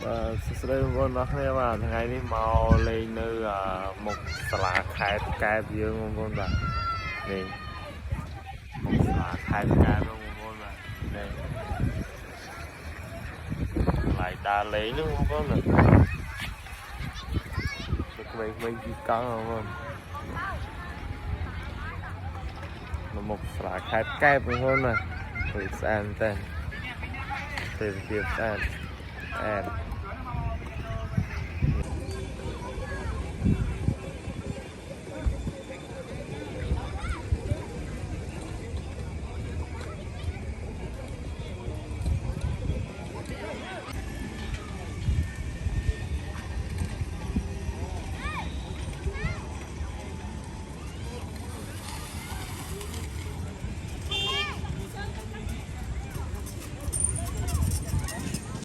สดงบนนักเรียนว่าทั้งไงนี่เมาเลยเนื้อหมกสลาขายกายเยอะบนแบบนี่หมกสลาขายกายบนแบบนี่หลายตาเลยนึกบนแบบไม่กี่กังบนหมกสลาขายกายบนแบบตื่นแสนเต้นตื่นเต้นแอน